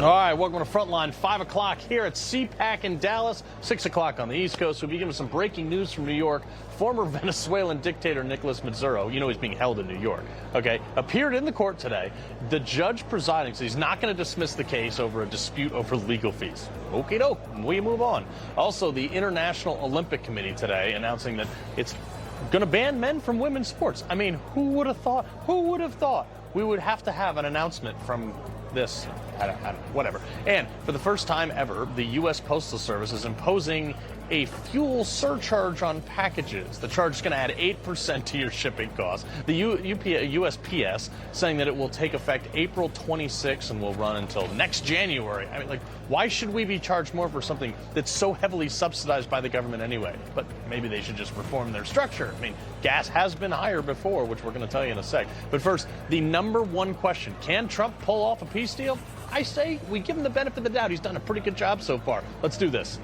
All right, welcome to Frontline. 5 o'clock here at CPAC in Dallas, 6 o'clock on the East Coast. We'll begin with some breaking news from New York. Former Venezuelan dictator Nicolas Maduro, you know he's being held in New York, okay, appeared in the court today. The judge presiding says he's not going to dismiss the case over a dispute over legal fees. Okie doke, we move on. Also, the International Olympic Committee today announcing that it's going to ban men from women's sports. I mean, who would have thought? Who would have thought we would have to have an announcement from this? I don't whatever. And for the first time ever, the U.S. Postal Service is imposing a fuel surcharge on packages. The charge is going to add 8% to your shipping costs. The USPS saying that it will take effect April 26 and will run until next January. I mean, like, why should we be charged more for something that's so heavily subsidized by the government anyway? But maybe they should just reform their structure. I mean, gas has been higher before, which we're going to tell you in a sec. But first, the #1 question: can Trump pull off a peace deal? I say we give him the benefit of the doubt. He's done a pretty good job so far. Let's do this.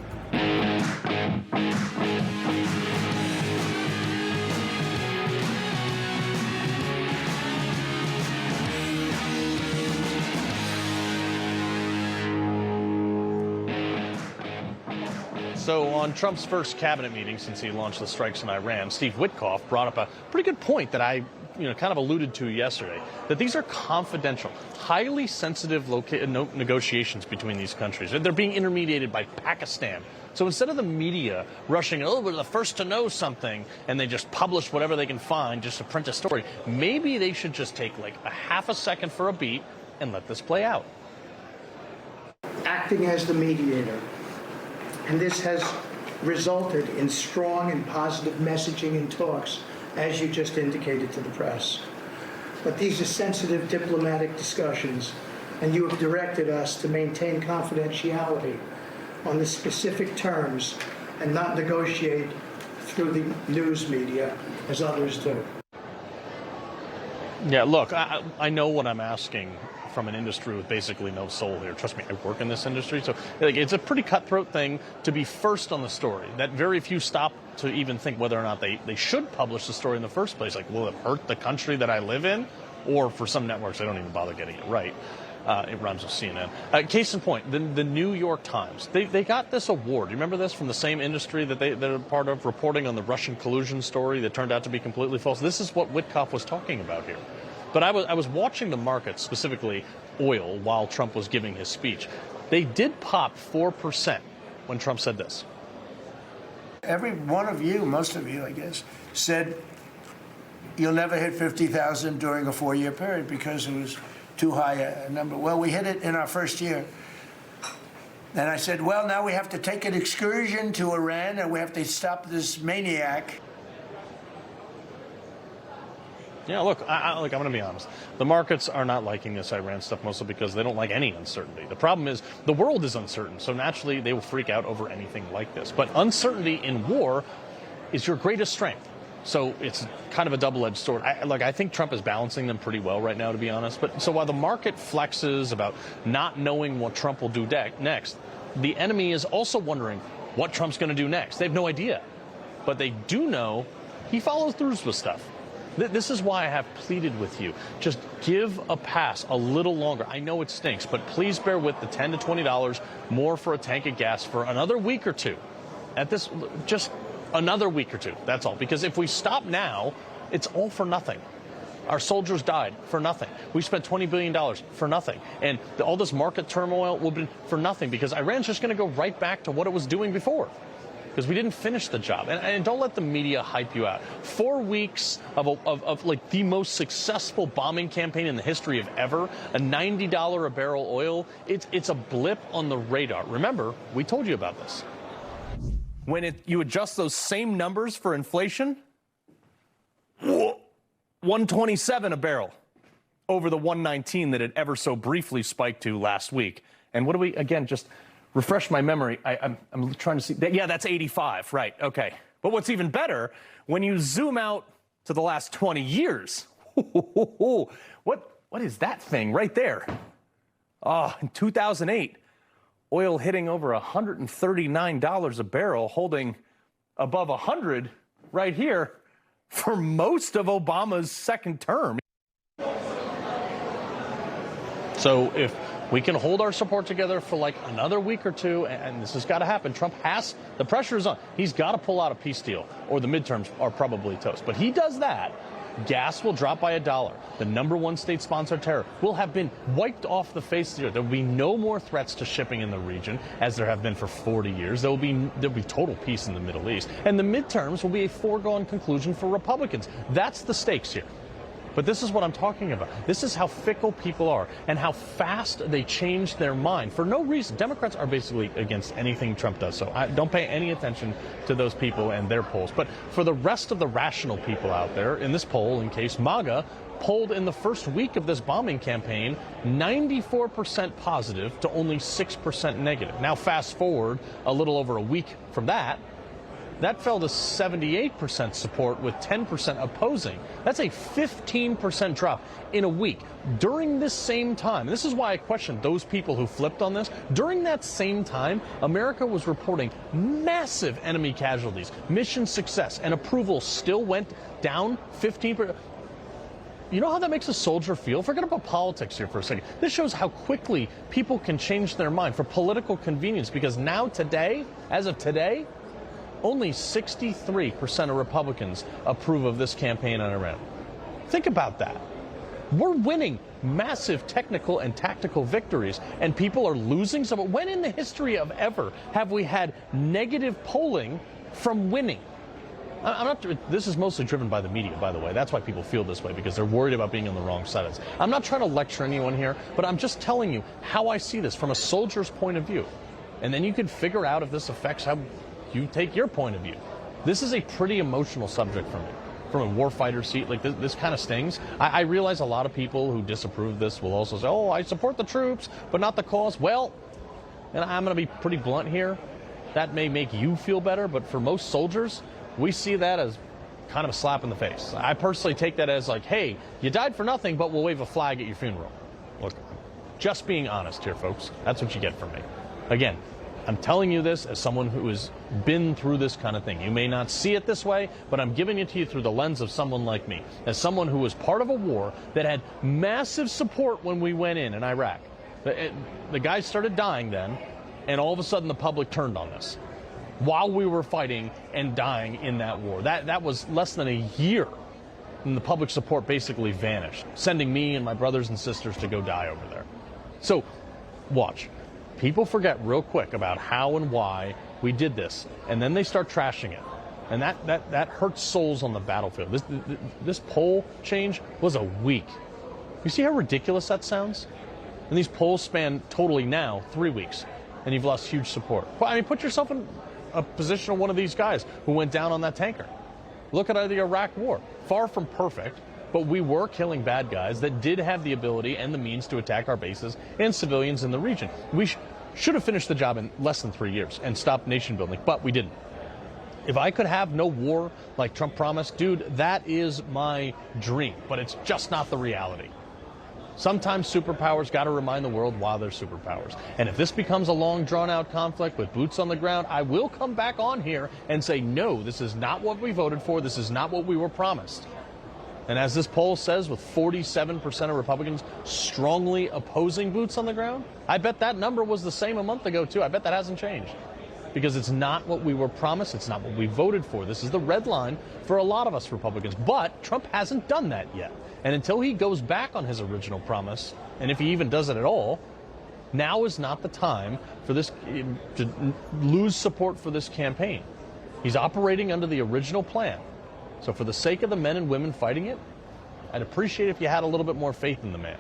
So on Trump's first cabinet meeting since he launched the strikes in Iran, Steve Witkoff brought up a pretty good point that I kind of alluded to yesterday, that these are confidential, highly sensitive negotiations between these countries. They're being intermediated by Pakistan. So instead of the media rushing, oh, we're the first to know something, and they just publish whatever they can find just to print a story, maybe they should just take like a half a second for a beat and let this play out. Acting as the mediator. And this has resulted in strong and positive messaging and talks, as you just indicated to the press. But these are sensitive diplomatic discussions, and you have directed us to maintain confidentiality on the specific terms and not negotiate through the news media as others do. Yeah, look, I know what I'm asking from an industry with basically no soul here. Trust me, I work in this industry, so it's a pretty cutthroat thing to be first on the story, that very few stop to even think whether or not they should publish the story in the first place. Like, will it hurt the country that I live in? Or for some networks, they don't even bother getting it right. It rhymes with CNN. Case in point, the New York Times, they got this award. You remember this from the same industry that they're part of, reporting on the Russian collusion story that turned out to be completely false. This is what Witkoff was talking about here. But I was watching the markets, specifically oil, while Trump was giving his speech. They did pop 4% when Trump said this. Every one of you, most of you, I guess, said you'll never hit 50,000 during a 4-year period because it was too high a number. Well, we hit it in our first year. And I said, well, now we have to take an excursion to Iran and we have to stop this maniac. Yeah, look, I'm going to be honest. The markets are not liking this Iran stuff, mostly because they don't like any uncertainty. The problem is the world is uncertain, so naturally they will freak out over anything like this. But uncertainty in war is your greatest strength. So it's kind of a double-edged sword. I think Trump is balancing them pretty well right now, to be honest. But so while the market flexes about not knowing what Trump will do next, the enemy is also wondering what Trump's going to do next. They have no idea. But they do know he follows through with stuff. This is why I have pleaded with you. Just give a pass a little longer. I know it stinks, but please bear with the $10 to $20 more for a tank of gas for another week or two. At this, just another week or two. That's all. Because if we stop now, it's all for nothing. Our soldiers died for nothing. We spent $20 billion for nothing. And all this market turmoil will be for nothing because Iran's just going to go right back to what it was doing before. Because we didn't finish the job. And don't let the media hype you out. 4 weeks of like the most successful bombing campaign in the history of ever, a $90 a barrel oil, it's a blip on the radar. Remember, we told you about this. When you adjust those same numbers for inflation, 127 a barrel over the 119 that it ever so briefly spiked to last week. And what do we, again, just refresh my memory. I'm trying to see. Yeah, that's 85. Right. Okay. But what's even better, when you zoom out to the last 20 years, what is that thing right there? In 2008, oil hitting over $139 a barrel, holding above 100 right here for most of Obama's second term. So if We can hold our support together for like another week or two, and this has got to happen. Trump has, the pressure is on. He's got to pull out a peace deal, or the midterms are probably toast. But he does that, gas will drop by $1. The #1 state-sponsored terror will have been wiped off the face of the earth. There will be no more threats to shipping in the region, as there have been for 40 years. There'll be total peace in the Middle East. And the midterms will be a foregone conclusion for Republicans. That's the stakes here. But this is what I'm talking about. This is how fickle people are and how fast they change their mind for no reason. Democrats are basically against anything Trump does, so don't pay any attention to those people and their polls. But for the rest of the rational people out there, in this poll, in case MAGA polled in the first week of this bombing campaign, 94% positive to only 6% negative. Now fast forward a little over a week from that, that fell to 78% support with 10% opposing. That's a 15% drop in a week. During this same time, this is why I question those people who flipped on this, during that same time, America was reporting massive enemy casualties, mission success, and approval still went down 15%. You know how that makes a soldier feel? Forget about politics here for a second. This shows how quickly people can change their mind for political convenience, because now today, as of today, only 63% of Republicans approve of this campaign on Iran. Think about that. We're winning massive technical and tactical victories, and people are losing some. When in the history of ever have we had negative polling from winning? This is mostly driven by the media, by the way. That's why people feel this way, because they're worried about being on the wrong side of this. I'm not trying to lecture anyone here, but I'm just telling you how I see this from a soldier's point of view. And then you can figure out if this affects how you take your point of view. This is a pretty emotional subject for me. From a warfighter seat, like this kind of stings. I realize a lot of people who disapprove of this will also say, oh, I support the troops, but not the cause. Well, and I'm going to be pretty blunt here. That may make you feel better, but for most soldiers, we see that as kind of a slap in the face. I personally take that as like, hey, you died for nothing, but we'll wave a flag at your funeral. Look, just being honest here, folks. That's what you get from me. Again, I'm telling you this as someone who has been through this kind of thing. You may not see it this way, but I'm giving it to you through the lens of someone like me, as someone who was part of a war that had massive support when we went in Iraq. The guys started dying then, and all of a sudden the public turned on us while we were fighting and dying in that war. That was less than a year, and the public support basically vanished, sending me and my brothers and sisters to go die over there. So, watch. People forget real quick about how and why we did this, and then they start trashing it. And that hurts souls on the battlefield. This poll change was a week. You see how ridiculous that sounds? And these polls span totally now 3 weeks, and you've lost huge support. I mean, put yourself in a position of one of these guys who went down on that tanker. Look at the Iraq war. Far from perfect, but we were killing bad guys that did have the ability and the means to attack our bases and civilians in the region. We should have finished the job in less than 3 years and stopped nation building, but we didn't. If I could have no war like Trump promised, dude, that is my dream, but it's just not the reality. Sometimes superpowers got to remind the world why they're superpowers. And if this becomes a long, drawn-out conflict with boots on the ground, I will come back on here and say, no, this is not what we voted for. This is not what we were promised. And as this poll says, with 47% of Republicans strongly opposing boots on the ground, I bet that number was the same a month ago, too. I bet that hasn't changed. Because it's not what we were promised. It's not what we voted for. This is the red line for a lot of us Republicans. But Trump hasn't done that yet. And until he goes back on his original promise, and if he even does it at all, now is not the time for this to lose support for this campaign. He's operating under the original plan. So for the sake of the men and women fighting it, I'd appreciate if you had a little bit more faith in the man.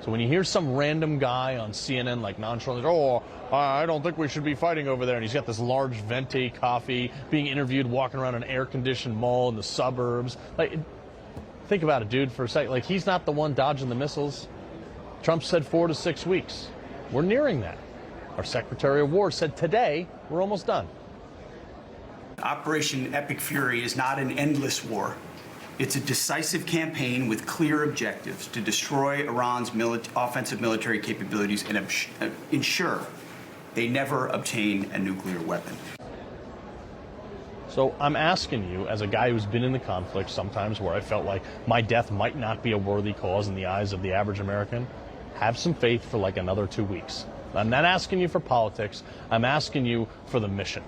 So when you hear some random guy on CNN like nonchalant, oh, I don't think we should be fighting over there, and he's got this large venti coffee, being interviewed, walking around an air-conditioned mall in the suburbs. Like, think about it, dude, for a second. Like, he's not the one dodging the missiles. Trump said 4 to 6 weeks. We're nearing that. Our Secretary of War said today we're almost done. Operation Epic Fury is not an endless war. It's a decisive campaign with clear objectives to destroy Iran's offensive military capabilities and ensure they never obtain a nuclear weapon. So I'm asking you, as a guy who's been in the conflict sometimes where I felt like my death might not be a worthy cause in the eyes of the average American, have some faith for like another 2 weeks. I'm not asking you for politics. I'm asking you for the mission.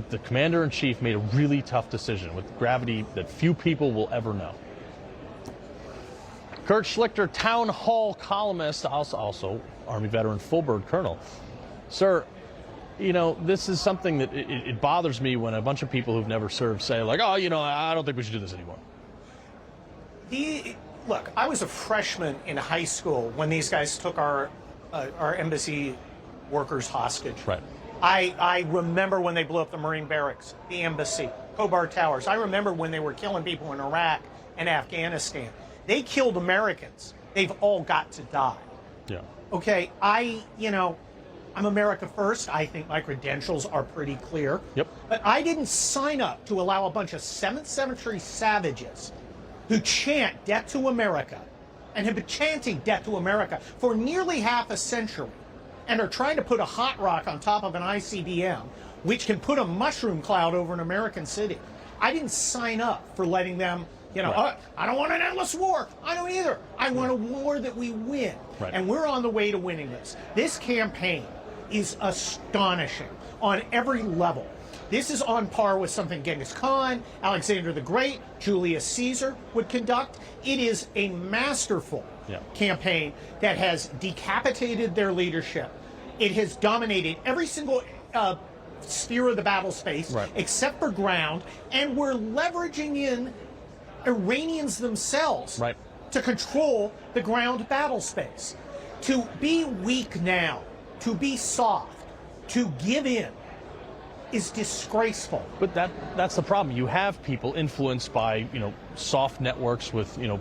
The commander-in-chief made a really tough decision with gravity that few people will ever know. Kurt Schlichter, town hall columnist, also Army veteran, full-bird colonel. Sir, you know, this is something that it bothers me when a bunch of people who've never served say, like, oh, you know, I don't think we should do this anymore. Look, I was a freshman in high school when these guys took our embassy workers hostage. Right. I remember when they blew up the Marine barracks, the embassy, Khobar Towers. I remember when they were killing people in Iraq and Afghanistan. They killed Americans. They've all got to die. Yeah. Okay, I'm America first. I think my credentials are pretty clear. Yep. But I didn't sign up to allow a bunch of 7th century savages who chant death to America and have been chanting death to America for nearly half a century and are trying to put a hot rock on top of an ICBM, which can put a mushroom cloud over an American city. I didn't sign up for letting them, you know, Right. I don't want an endless war. I don't either. I want a war that we win. Right. And we're on the way to winning this. This campaign is astonishing on every level. This is on par with something Genghis Khan, Alexander the Great, Julius Caesar would conduct. It is a masterful campaign that has decapitated their leadership. It has dominated every single sphere of the battle space, right, except for ground, and we're leveraging in Iranians themselves right, to control the ground battle space. To be weak now, to be soft, to give in, is disgraceful. But that's the problem. You have people influenced by, you know, soft networks with, you know,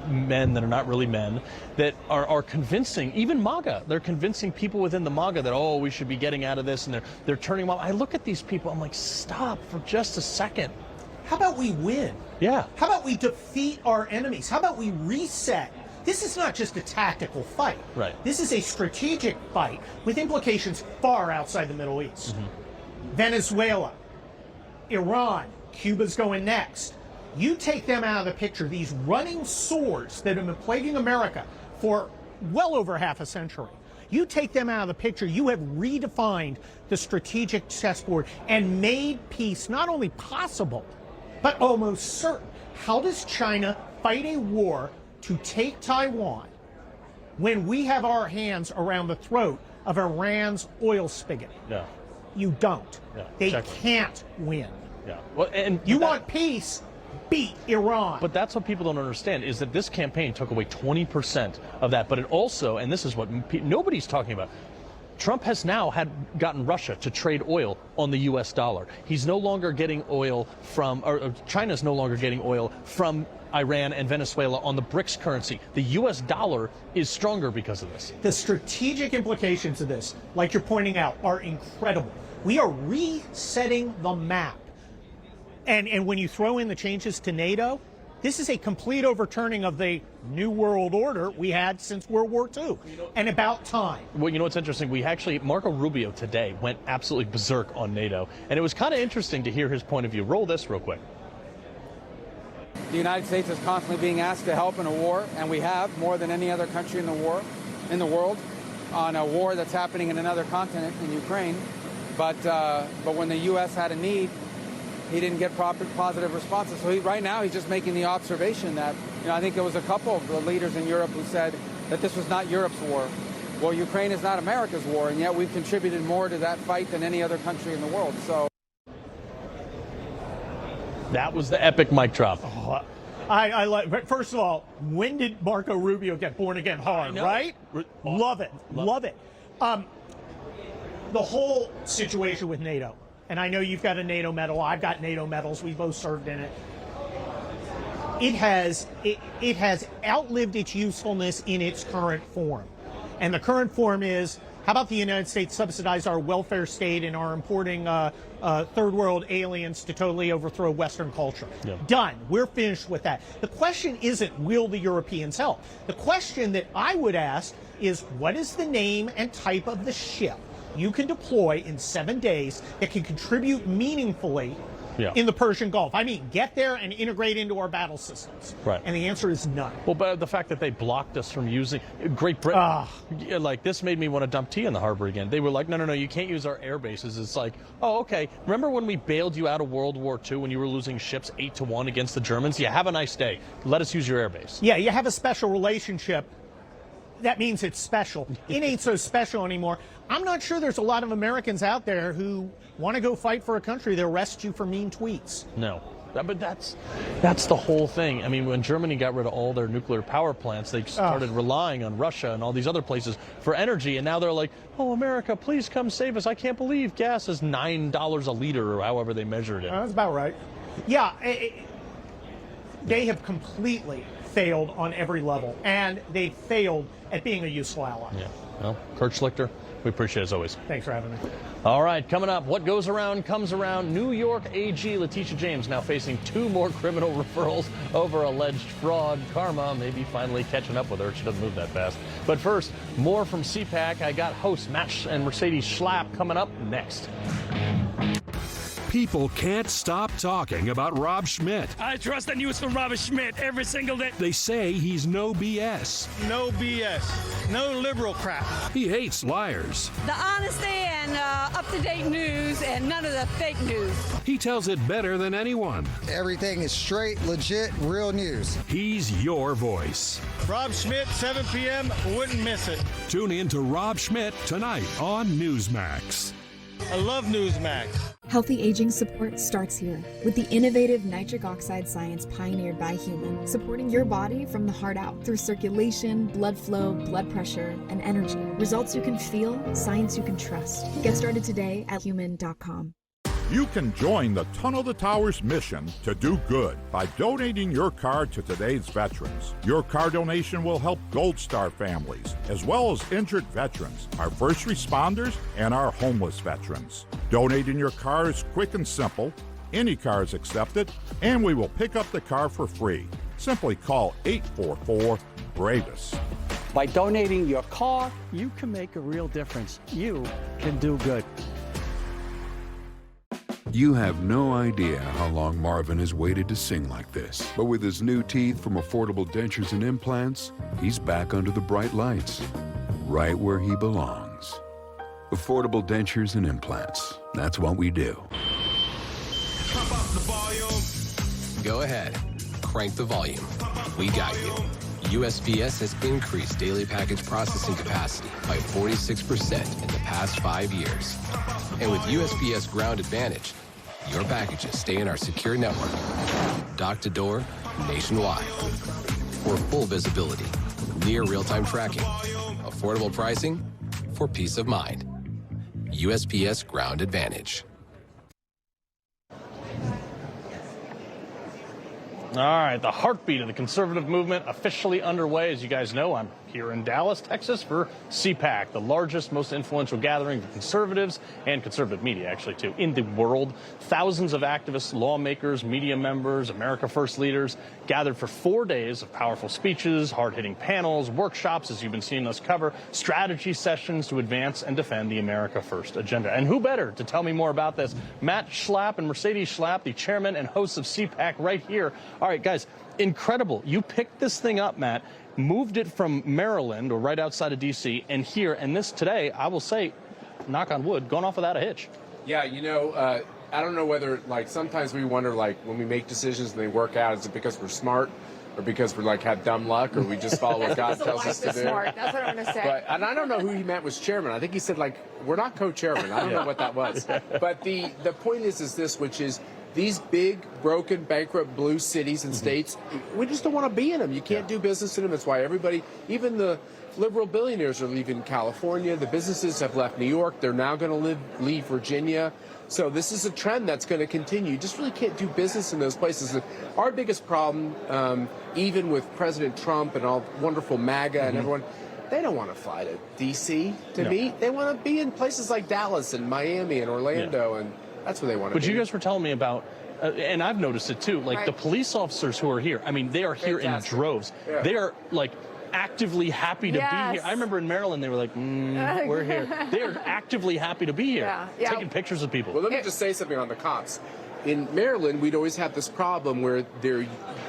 men that are not really men that are convincing, even MAGA, they're convincing people within the MAGA that, oh, we should be getting out of this, and they're turning them off. I look at these people, I'm like, stop for just a second. How about we win? Yeah. How about we defeat our enemies? How about we reset? This is not just a tactical fight. Right. This is a strategic fight with implications far outside the Middle East. Venezuela, Iran, Cuba's going next. You take them out of the picture, these running swords that have been plaguing America for well over half a century. You take them out of the picture, you have redefined the strategic chessboard and made peace not only possible, but almost certain. How does China fight a war to take Taiwan when we have our hands around the throat of Iran's oil spigot? Yeah. You don't. Yeah, they exactly. can't win. Yeah. Well, and you want peace, beat Iran. But that's what people don't understand, is that this campaign took away 20% of that. But it also, and this is what nobody's talking about, Trump has now gotten Russia to trade oil on the U.S. dollar. He's no longer getting oil from, or China's no longer getting oil from Iran and Venezuela on the BRICS currency. The U.S. dollar is stronger because of this. The strategic implications of this, like you're pointing out, are incredible. We are resetting the map. And when you throw in the changes to NATO, this is a complete overturning of the New World Order we had since World War II, and about time. Well, you know what's interesting? We actually, Marco Rubio today went absolutely berserk on NATO, and it was kind of interesting to hear his point of view. Roll this real quick. The United States is constantly being asked to help in a war, and we have more than any other country in the world, on a war that's happening in another continent, in Ukraine. But when the U.S. had a need, he didn't get proper positive responses. So right now he's just making the observation that, you know, I think there was a couple of the leaders in Europe who said that this was not Europe's war. Well, Ukraine is not America's war, and yet we've contributed more to that fight than any other country in the world. So that was the epic mic drop. Oh, I like. First of all, when did Marco Rubio get born again hard? Right? Love it. Love it. The whole situation with NATO, and I know you've got a NATO medal. I've got NATO medals. We both served in it. It has outlived its usefulness in its current form, and the current form is, how about the United States subsidize our welfare state and are importing third world aliens to totally overthrow Western culture? Yeah. Done. We're finished with that. The question isn't, will the Europeans help? The question that I would ask is, what is the name and type of the ship you can deploy in 7 days that can contribute meaningfully in the Persian Gulf. I mean, get there and integrate into our battle systems. Right. And the answer is none. Well, but the fact that they blocked us from using Great Britain, like this made me want to dump tea in the harbor again. They were like, no, you can't use our air bases. It's like, oh, okay. Remember when we bailed you out of World War II when you were losing ships 8-1 against the Germans? Yeah, have a nice day. Let us use your air base. Yeah, you have a special relationship. That means it's special. It ain't so special anymore. I'm not sure there's a lot of Americans out there who want to go fight for a country that arrests you for mean tweets. No. But that's the whole thing. I mean, when Germany got rid of all their nuclear power plants, they started relying on Russia and all these other places for energy, and now they're like, oh, America, please come save us. I can't believe gas is $9 a liter, or however they measured it. That's about right. Yeah, they have completely failed on every level, and they failed at being a useful ally. Yeah. Well, Kurt Schlichter, we appreciate it as always. Thanks for having me. All right, coming up, what goes around comes around. New York AG Letitia James now facing 2 more criminal referrals over alleged fraud. Karma maybe finally catching up with her. She doesn't move that fast. But first, more from CPAC. I got hosts Matt and Mercedes Schlapp coming up next. People can't stop talking about Rob Schmidt. I trust the news from Rob Schmidt every single day. They say he's no BS. No BS. No liberal crap. He hates liars. The honesty and up-to-date news and none of the fake news. He tells it better than anyone. Everything is straight, legit, real news. He's your voice. Rob Schmidt, 7 p.m. Wouldn't miss it. Tune in to Rob Schmidt tonight on Newsmax. I love Newsmax. Healthy aging support starts here with the innovative nitric oxide science pioneered by Human, supporting your body from the heart out through circulation, blood flow, blood pressure, and energy. Results you can feel, science you can trust. Get started today at human.com. You can join the Tunnel to Towers mission to do good by donating your car to today's veterans. Your car donation will help Gold Star families, as well as injured veterans, our first responders, and our homeless veterans. Donating your car is quick and simple. Any car is accepted, and we will pick up the car for free. Simply call 844-BRAVES. By donating your car, you can make a real difference. You can do good. You have no idea how long Marvin has waited to sing like this. But with his new teeth from Affordable Dentures and Implants, he's back under the bright lights, right where he belongs. Affordable Dentures and Implants. That's what we do. Pump up the volume. Go ahead. Crank the volume. We got you. USPS has increased daily package processing capacity by 46% in the past 5 years. And with USPS Ground Advantage, your packages stay in our secure network, dock to door, nationwide. For full visibility, near real-time tracking, affordable pricing, for peace of mind. USPS Ground Advantage. All right, the heartbeat of the conservative movement officially underway. As you guys know, I'm here in Dallas, Texas for CPAC, the largest, most influential gathering of conservatives and conservative media, actually, too, in the world. Thousands of activists, lawmakers, media members, America First leaders gathered for 4 days of powerful speeches, hard-hitting panels, workshops, as you've been seeing us cover, strategy sessions to advance and defend the America First agenda. And who better to tell me more about this? Matt Schlapp and Mercedes Schlapp, the chairman and hosts of CPAC, right here. All right, guys, incredible. You picked this thing up, Matt, moved it from Maryland, or right outside of D.C., and here, and this today, I will say, knock on wood, gone off without a hitch. Yeah, you know, I don't know whether, like, sometimes we wonder, like, when we make decisions and they work out, is it because we're smart or because we're, like, have dumb luck, or we just follow what God tells us to do? Smart. That's what I'm going to say. But, and I don't know who he meant was chairman. I think he said, like, we're not co-chairman. I don't know what that was. But the point is this, which is, these big, broken, bankrupt blue cities and states, we just don't want to be in them. You can't do business in them. That's why everybody, even the liberal billionaires are leaving California. The businesses have left New York. They're now going to leave Virginia. So this is a trend that's going to continue. You just really can't do business in those places. Our biggest problem, even with President Trump and all wonderful MAGA and everyone, they don't want to fly to D.C. to meet. They want to be in places like Dallas and Miami and Orlando, and that's where they want to be. But you guys were telling me about, and I've noticed it too, like the police officers who are here, I mean, they are here in droves. Yeah. They are, like, actively happy to be here. I remember in Maryland, they were like, we're here. They are actively happy to be here, taking pictures of people. Well, let me just say something on the cops. in Maryland, we'd always have this problem where they're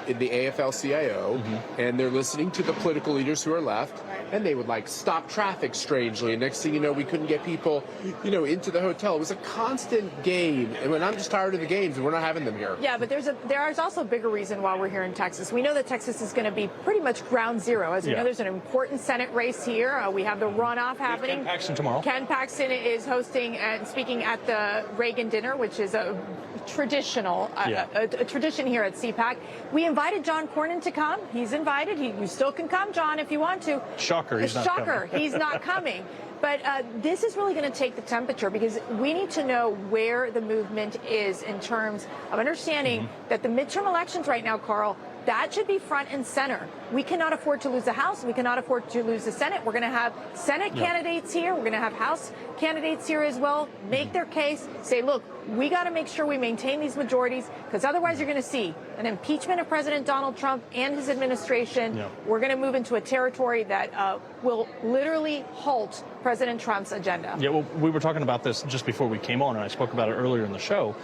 in the AFL-CIO, and they're listening to the political leaders who are left, and they would like stop traffic strangely. And next thing you know, we couldn't get people, into the hotel. It was a constant game. And when I'm just tired of the games, and we're not having them here. Yeah, but there is also a bigger reason why we're here in Texas. We know that Texas is going to be pretty much ground zero. As we know, there's an important Senate race here. We have the runoff happening. Ken Paxton tomorrow. Ken Paxton is hosting and speaking at the Reagan dinner, which is a traditional a tradition here at CPAC. We invited John Cornyn to come. He's invited. You still can come, John, if you want to. Shocker, he's not coming. Shocker, he's not coming. But this is really going to take the temperature, because we need to know where the movement is in terms of understanding that the midterm elections right now, Carl, that should be front and center. We cannot afford to lose the House. We cannot afford to lose the Senate. We're going to have Senate candidates here. We're going to have House candidates here as well. Make their case. Say, look, we got to make sure we maintain these majorities, because otherwise you're going to see an impeachment of President Donald Trump and his administration. We're going to move into a territory that will literally halt President Trump's agenda. Yeah, well, we were talking about this just before we came on, and I spoke about it earlier in the show,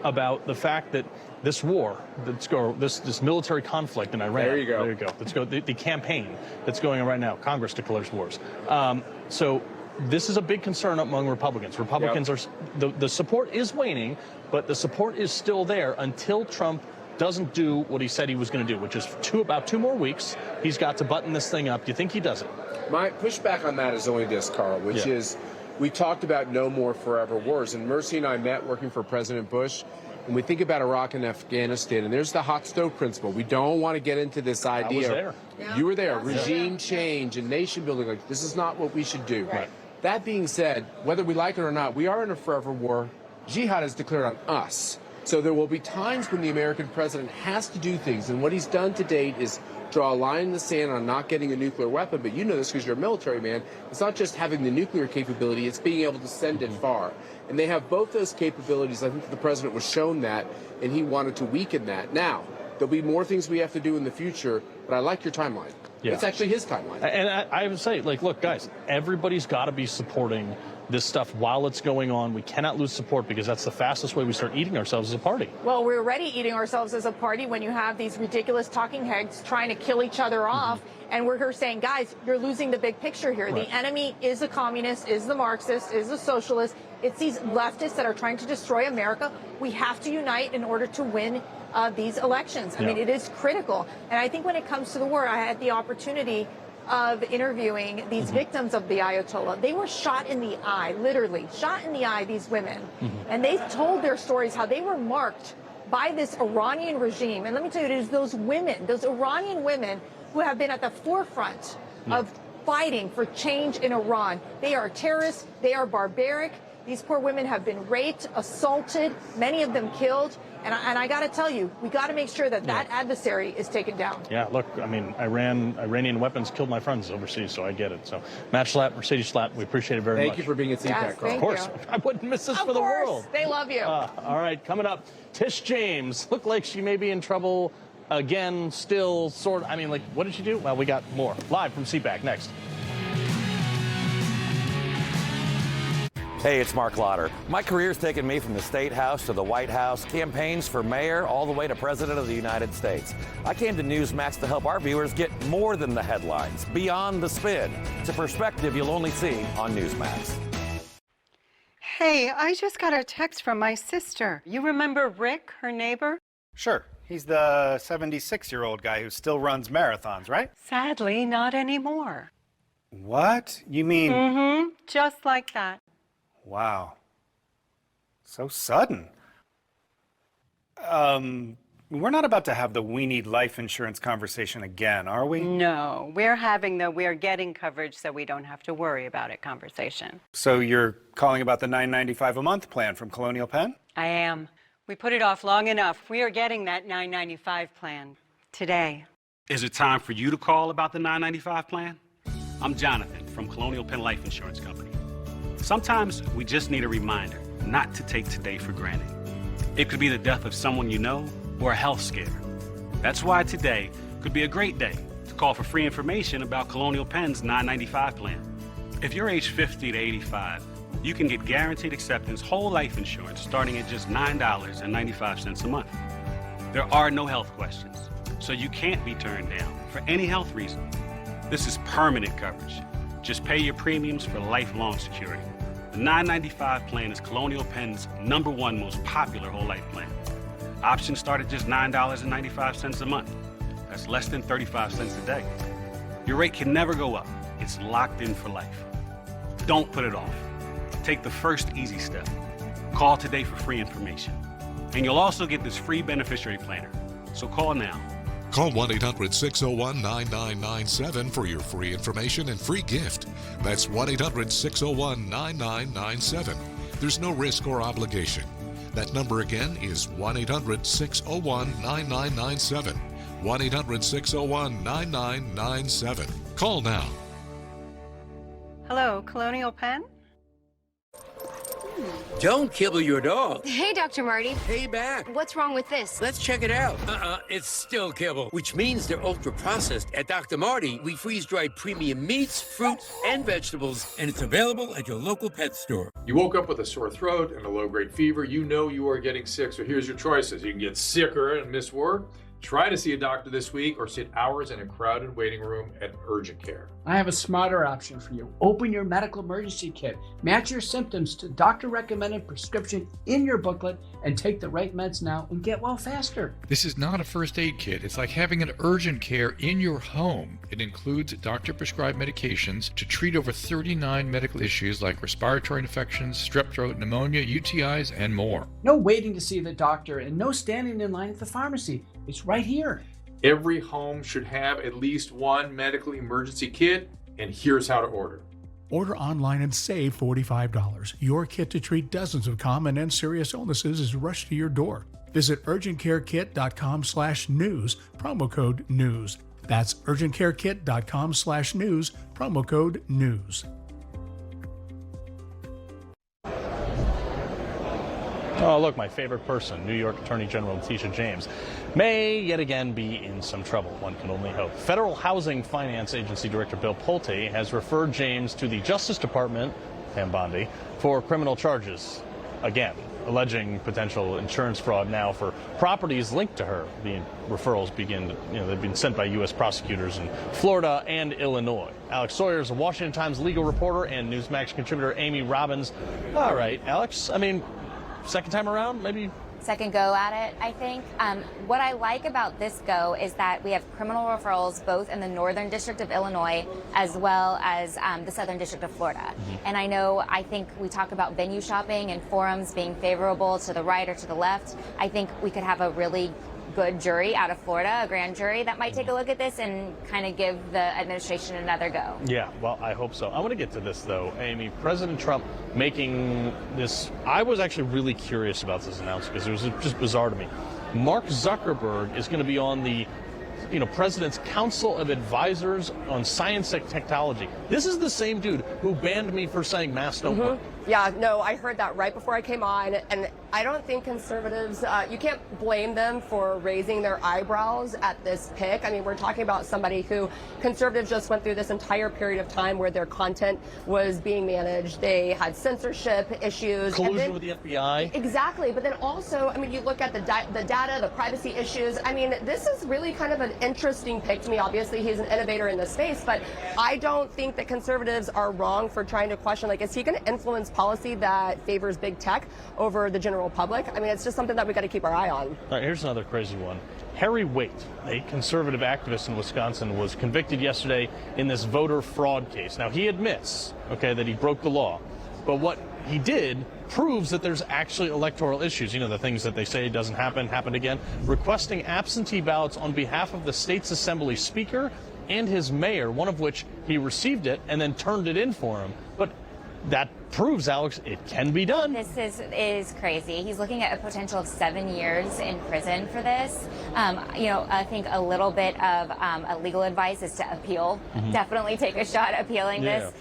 about the fact that this war, this military conflict in Iran. There you go. There you go. Let's go. The campaign that's going on right now. Congress declares wars. So this is a big concern among Republicans. Republicans are the support is waning, but the support is still there until Trump doesn't do what he said he was going to do, which is about 2 more weeks. He's got to button this thing up. Do you think he does it? My pushback on that is only this, Carl, which is we talked about no more forever wars. And Mercy and I met working for President Bush. And we think about Iraq and Afghanistan, and there's the hot stove principle. We don't want to get into this idea. I was there. You were there. Regime change and nation building. Like, this is not what we should do. Right. That being said, whether we like it or not, we are in a forever war. Jihad is declared on us. So there will be times when the American president has to do things. And what he's done to date is draw a line in the sand on not getting a nuclear weapon. But you know this because you're a military man. It's not just having the nuclear capability. It's being able to send it far. And they have both those capabilities. I think the president was shown that, and he wanted to weaken that. Now, there'll be more things we have to do in the future, but I like your timeline. Yeah. It's actually his timeline. And I would say, like, look, guys, everybody's got to be supporting this stuff while it's going on. We cannot lose support, because that's the fastest way we start eating ourselves as a party. Well, we're already eating ourselves as a party when you have these ridiculous talking heads trying to kill each other off. And we're here saying, guys, you're losing the big picture here. Right. The enemy is the communist, is the Marxist, is the socialist. It's these leftists that are trying to destroy America. We have to unite in order to win these elections. I mean, it is critical. And I think when it comes to the war, I had the opportunity of interviewing these victims of the Ayatollah. They were shot in the eye, literally shot in the eye, these women. And they told their stories, how they were marked by this Iranian regime. And let me tell you, it is those women, those Iranian women, who have been at the forefront of fighting for change in Iran. They are terrorists. They are barbaric. These poor women have been raped, assaulted, many of them killed. And I got to tell you, we got to make sure that that adversary is taken down. Yeah, look, I mean, Iranian weapons killed my friends overseas, so I get it. So, Matt Schlapp, Mercedes Schlapp, we appreciate it very much. Thank you for being at CPAC, Carl. Of course. I wouldn't miss this for the world. They love you. All right, coming up, Tish James. Looked like she may be in trouble again, still, sort of. I mean, like, what did she do? Well, we got more. Live from CPAC next. Hey, it's Mark Lauder. My career's taken me from the State House to the White House, campaigns for mayor, all the way to President of the United States. I came to Newsmax to help our viewers get more than the headlines, beyond the spin. It's a perspective you'll only see on Newsmax. Hey, I just got a text from my sister. You remember Rick, her neighbor? Sure. He's the 76-year-old guy who still runs marathons, right? Sadly, not anymore. What? You mean... Mm-hmm. Just like that. Wow. So sudden. We're not about to have the we need life insurance conversation again, are we? No, we're having the we're getting coverage so we don't have to worry about it conversation. So you're calling about the $9.95 a month plan from Colonial Penn? I am. We put it off long enough. We are getting that $9.95 plan today. Is it time for you to call about the $9.95 plan? I'm Jonathan from Colonial Penn Life Insurance Company. Sometimes we just need a reminder not to take today for granted. It could be the death of someone you know or a health scare. That's why today could be a great day to call for free information about Colonial Penn's $9.95 plan. If you're age 50 to 85, you can get guaranteed acceptance whole life insurance starting at just $9.95 a month. There are no health questions, so you can't be turned down for any health reason. This is permanent coverage. Just pay your premiums for lifelong security. The $9.95 plan is Colonial Penn's #1 most popular whole life plan. Options start at just $9.95 a month. That's less than 35 cents a day. Your rate can never go up. It's locked in for life. Don't put it off. Take the first easy step. Call today for free information. And you'll also get this free beneficiary planner. So call now. Call 1-800-601-9997 for your free information and free gift. That's 1-800-601-9997. There's no risk or obligation. That number again is 1-800-601-9997. 1-800-601-9997. Call now. Hello, Colonial Penn? Don't kibble your dog. Hey, Dr. Marty. Hey, back. What's wrong with this? Let's check it out. It's still kibble, which means they're ultra-processed. At Dr. Marty, we freeze-dried premium meats, fruits, and vegetables, and it's available at your local pet store. You woke up with a sore throat and a low-grade fever. You know you are getting sick, so here's your choices. You can get sicker and miss work. Try to see a doctor this week or sit hours in a crowded waiting room at urgent care. I have a smarter option for you. Open your medical emergency kit. Match your symptoms to doctor-recommended prescription in your booklet and take the right meds now and get well faster. This is not a first aid kit. It's like having an urgent care in your home. It includes doctor-prescribed medications to treat over 39 medical issues like respiratory infections, strep throat, pneumonia, UTIs, and more. No waiting to see the doctor and no standing in line at the pharmacy. It's right here. Every home should have at least one medical emergency kit, and here's how to order. Order online and save $45. Your kit to treat dozens of common and serious illnesses is rushed to your door. Visit urgentcarekit.com/news, promo code NEWS. That's urgentcarekit.com/news, promo code NEWS. Oh, look, my favorite person, New York Attorney General Letitia James, may yet again be in some trouble. One can only hope. Federal Housing Finance Agency Director Bill Pulte has referred James to the Justice Department, Pam Bondi, for criminal charges. Again, alleging potential insurance fraud now for properties linked to her. The referrals they've been sent by U.S. prosecutors in Florida and Illinois. Alex Swoyer is a Washington Times legal reporter and Newsmax contributor Amy Robbins. All right, Alex, second time around, maybe? Second go at it, I think. What I like about this go is that we have criminal referrals both in the Northern District of Illinois as well as the Southern District of Florida. Mm-hmm. And I think we talk about venue shopping and forums being favorable to the right or to the left. I think we could have a really good jury out of Florida, a grand jury that might take a look at this and kind of give the administration another go. Yeah, well, I hope so. I want to get to this, though, Amy. President Trump making this, I was actually really curious about this announcement because it was just bizarre to me. Mark Zuckerberg is going to be on the President's Council of Advisors on Science and Technology. This is the same dude who banned me for saying masks don't work. Yeah, no, I heard that right before I came on, and I don't think conservatives, you can't blame them for raising their eyebrows at this pick. I mean, we're talking about somebody who conservatives just went through this entire period of time where their content was being managed. They had censorship issues. Collusion with the FBI. Exactly, but then also, you look at the data, the privacy issues. This is really kind of an interesting pick to me. Obviously, he's an innovator in this space, but I don't think that conservatives are wrong for trying to question, is he going to influence policy that favors big tech over the general public? It's just something that we got to keep our eye on. All right, here's another crazy one. Harry Waite, a conservative activist in Wisconsin, was convicted yesterday in this voter fraud case. Now, he admits, that he broke the law, but what he did proves that there's actually electoral issues. The things that they say doesn't happened again. Requesting absentee ballots on behalf of the state's assembly speaker and his mayor, one of which he received it and then turned it in for him. But that proves, Alex, it can be done. This is crazy. He's looking at a potential of 7 years in prison for this. I think a little bit of legal advice is to appeal. Mm-hmm. Definitely take a shot at appealing this.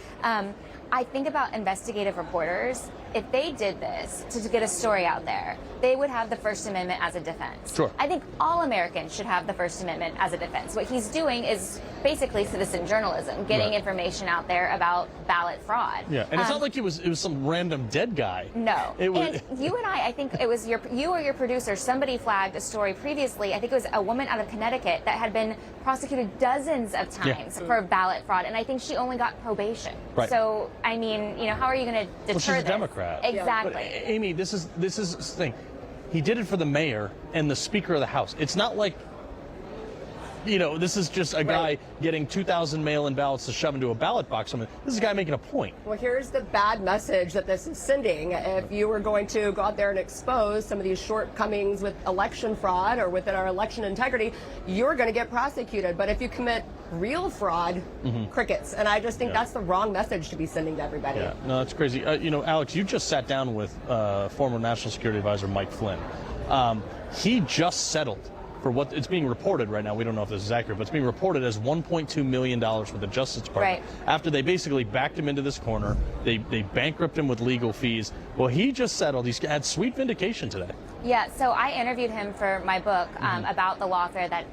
I think about investigative reporters. If they did this to get a story out there, they would have the First Amendment as a defense. Sure. I think all Americans should have the First Amendment as a defense. What he's doing is basically citizen journalism, getting information out there about ballot fraud. Yeah, and it's not like he was was some random dead guy. No. It was, and you and I think it was you or your producer, somebody flagged a story previously. I think it was a woman out of Connecticut that had been prosecuted dozens of times for ballot fraud, and I think she only got probation. Right. So, I mean, how are you going to deter she's a this? Democrat. Exactly. But, Amy, this is the thing. He did it for the mayor and the Speaker of the House. It's not like, this is just a guy getting 2,000 mail-in ballots to shove into a ballot box. I mean, this is a guy making a point. Well, here's the bad message that this is sending. If you were going to go out there and expose some of these shortcomings with election fraud or within our election integrity, you're going to get prosecuted. But if you commit real fraud, crickets. And I just think that's the wrong message to be sending to everybody. Yeah, no, that's crazy. Alex, you just sat down with former National Security Advisor Mike Flynn. He just settled for what it's being reported right now. We don't know if this is accurate, but it's being reported as $1.2 million with the Justice Department. After they basically backed him into this corner, they bankrupt him with legal fees. Well, he just settled. He's had sweet vindication today. Yeah, so I interviewed him for my book about the lawfare that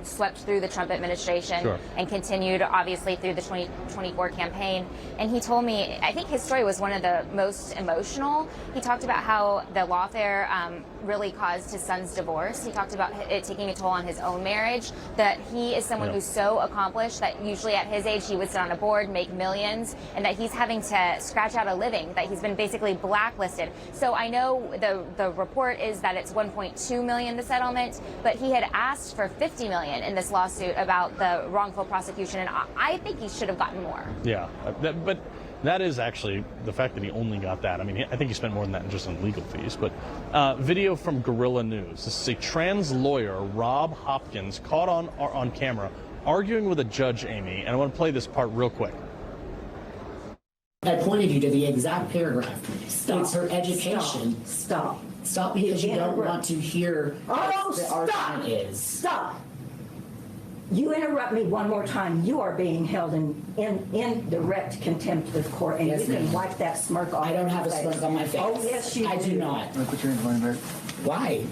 swept through the Trump administration and continued, obviously, through the 2024 campaign. And he told me, I think his story was one of the most emotional. He talked about how the lawfare really caused his son's divorce. He talked about it taking a toll on his own marriage, that he is someone who's so accomplished that usually at his age he would sit on a board, make millions, and that he's having to scratch out a living, that he's been basically blacklisted. So I know the report is that it's $1.2 million, the settlement, but he had asked for $50 million in this lawsuit about the wrongful prosecution, and I think he should have gotten more. Yeah, but that is actually the fact that he only got that. I mean, I think he spent more than that just on legal fees. But video from Guerrilla News. This is a trans lawyer, Rob Hopkins, caught on camera arguing with a judge, Amy, and I want to play this part real quick. I pointed you to the exact paragraph. Stop. It's her education. Stop. Stop because you don't want to hear what the argument is. Stop. You interrupt me one more time, you are being held in direct contempt of court, and you can wipe that smirk off. I don't have a smirk on my face. Oh, yes, you do. I do not. Put your hands behind back. Why?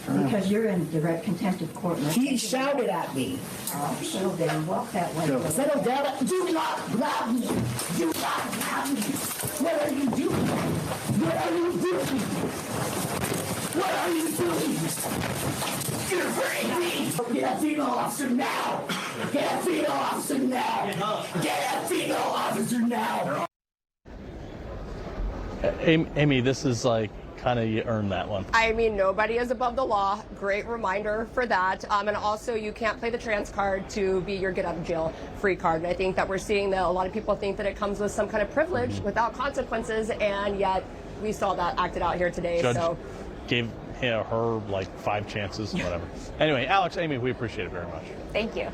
Because you're in direct contempt of court. He shouted at me. Oh, settle down. Walk that way. Settle down. Do not grab me. Do not grab me. What are you doing? What are you doing? What are you doing? You're hurting me. Get a female officer now. Get a female officer now. Get a female officer now. Amy, this is like kind of you earned that one. I mean, nobody is above the law. Great reminder for that. And also, you can't play the trans card to be your get out of jail free card. And I think that we're seeing that a lot of people think that it comes with some kind of privilege without consequences, and yet we saw that acted out here today. Judge gave her like 5 chances, whatever. Anyway, Alex, Amy, we appreciate it very much. Thank you.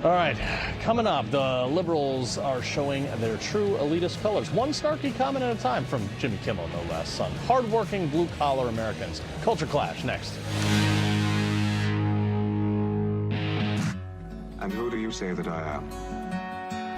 All right, coming up, the liberals are showing their true elitist colors. One snarky comment at a time from Jimmy Kimmel, no less. Son. Hardworking, blue-collar Americans. Culture Clash, next. And who do you say that I am?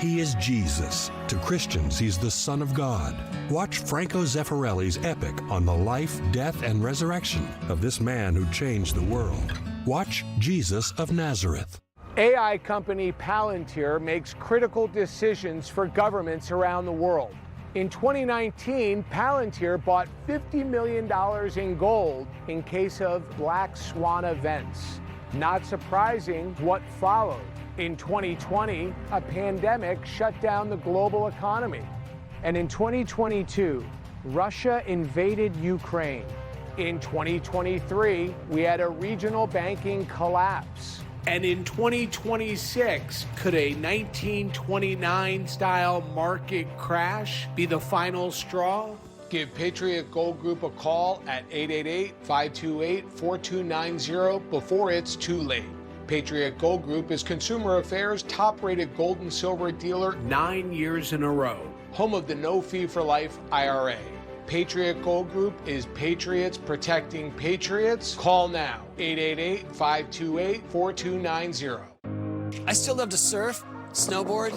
He is Jesus. To Christians, he's the Son of God. Watch Franco Zeffirelli's epic on the life, death, and resurrection of this man who changed the world. Watch Jesus of Nazareth. AI company Palantir makes critical decisions for governments around the world. In 2019, Palantir bought $50 million in gold in case of black swan events. Not surprising what followed. In 2020, a pandemic shut down the global economy. And in 2022, Russia invaded Ukraine. In 2023, we had a regional banking collapse. And in 2026, could a 1929-style market crash be the final straw? Give Patriot Gold Group a call at 888-528-4290 before it's too late. Patriot Gold Group is Consumer Affairs' top-rated gold and silver dealer 9 years in a row. Home of the No Fee for Life IRA. Patriot Gold Group is patriots protecting patriots. Call now, 888-528-4290. I still love to surf, snowboard,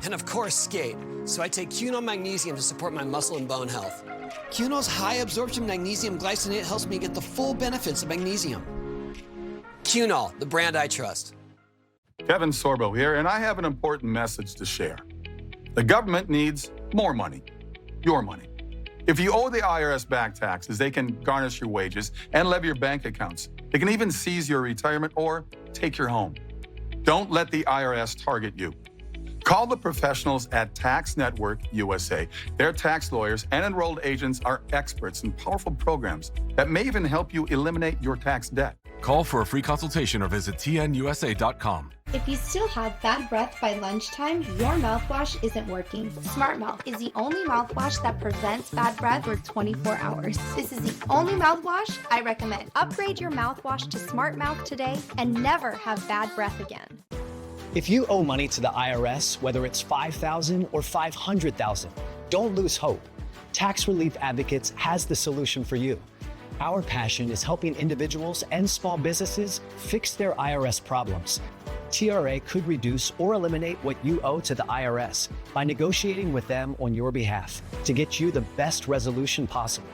and of course skate. So I take Cunol Magnesium to support my muscle and bone health. Cunol's high absorption magnesium glycinate helps me get the full benefits of magnesium. Cunol, the brand I trust. Kevin Sorbo here, and I have an important message to share. The government needs more money, your money. If you owe the IRS back taxes, they can garnish your wages and levy your bank accounts. They can even seize your retirement or take your home. Don't let the IRS target you. Call the professionals at Tax Network USA. Their tax lawyers and enrolled agents are experts in powerful programs that may even help you eliminate your tax debt. Call for a free consultation or visit tnusa.com. If you still have bad breath by lunchtime, your mouthwash isn't working. Smart Mouth is the only mouthwash that prevents bad breath for 24 hours. This is the only mouthwash I recommend. Upgrade your mouthwash to Smart Mouth today and never have bad breath again. If you owe money to the IRS, whether it's $5,000 or $500,000, don't lose hope. Tax Relief Advocates has the solution for you. Our passion is helping individuals and small businesses fix their IRS problems. TRA could reduce or eliminate what you owe to the IRS by negotiating with them on your behalf to get you the best resolution possible.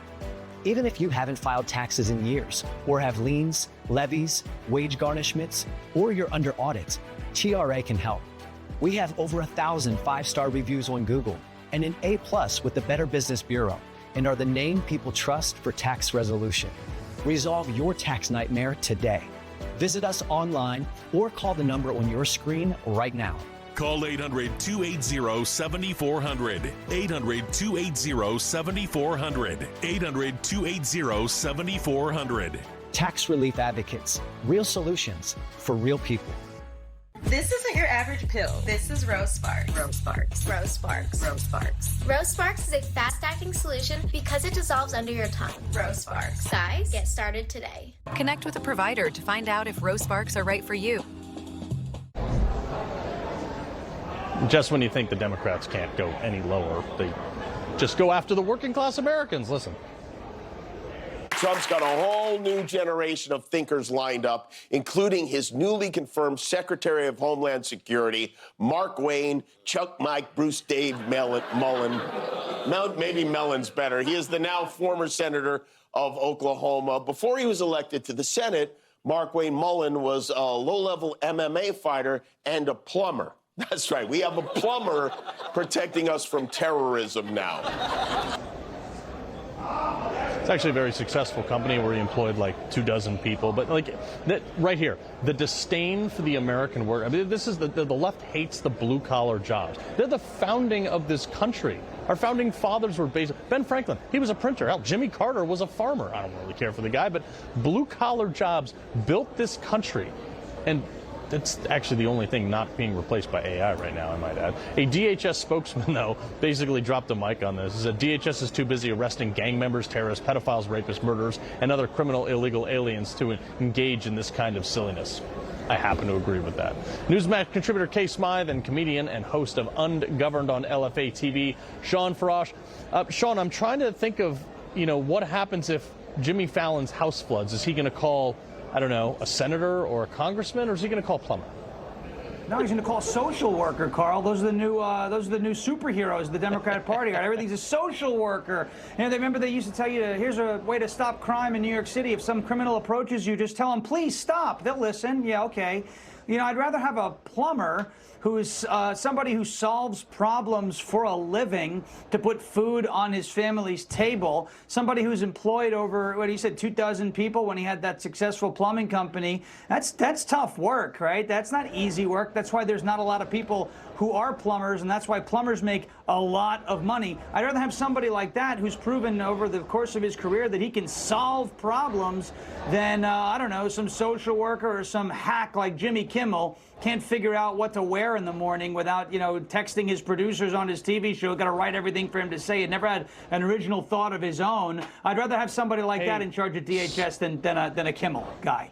Even if you haven't filed taxes in years or have liens, levies, wage garnishments, or you're under audit, TRA can help. We have over 1,000 5-star reviews on Google and an A+ with the Better Business Bureau, and are the name people trust for tax resolution. Resolve your tax nightmare today. Visit us online or call the number on your screen right now. Call 800-280-7400. 800-280-7400. 800-280-7400. Tax Relief Advocates. Real solutions for real people. This isn't your average pill. This is Rose Sparks. Rose Sparks. Rose Sparks. Rose Sparks. Rose Sparks is a fast-acting solution because it dissolves under your tongue. Rose Sparks. Guys, get started today. Connect with a provider to find out if Rose Sparks are right for you. Just when you think the Democrats can't go any lower, they just go after the working class Americans. Listen. Trump's got a whole new generation of thinkers lined up, including his newly confirmed Secretary of Homeland Security, Markwayne, Chuck Mike, Bruce Dave Mullin. Maybe Mellon's better. He is the now former senator of Oklahoma. Before he was elected to the Senate, Markwayne Mullin was a low-level MMA fighter and a plumber. That's right. We have a plumber protecting us from terrorism now. It's actually a very successful company where he employed like 24 people. But like that right here, the disdain for the American worker. I mean, this is the left hates the blue-collar jobs. They're the founding of this country. Our founding fathers were based. Ben Franklin, he was a printer. Hell, Jimmy Carter was a farmer. I don't really care for the guy, but blue-collar jobs built this country. And that's actually the only thing not being replaced by AI right now, I might add. A DHS spokesman, though, basically dropped a mic on this. He said DHS is too busy arresting gang members, terrorists, pedophiles, rapists, murderers, and other criminal illegal aliens to engage in this kind of silliness. I happen to agree with that. Newsmax contributor Kay Smythe and comedian and host of Ungoverned on LFA TV, Shawn Farash. Shawn, I'm trying to think of, what happens if Jimmy Fallon's house floods? Is he going to call, I don't know, a senator or a congressman, or is he going to call a plumber? No, he's going to call social worker, Carl. Those are the new superheroes of the Democratic Party. Right? Everything's a social worker. They remember they used to tell you, here's a way to stop crime in New York City. If some criminal approaches you, just tell them, please stop. They'll listen. Yeah, okay. I'd rather have a plumber who is somebody who solves problems for a living to put food on his family's table, somebody who's employed over, what he said, 24 people when he had that successful plumbing company. That's tough work, right? That's not easy work. That's why there's not a lot of people who are plumbers, and that's why plumbers make a lot of money. I'd rather have somebody like that who's proven over the course of his career that he can solve problems than, I don't know, some social worker or some hack like Jimmy Kimmel can't figure out what to wear in the morning without, texting his producers on his TV show, got to write everything for him to say. He never had an original thought of his own. I'd rather have somebody like that in charge of DHS than a Kimmel guy.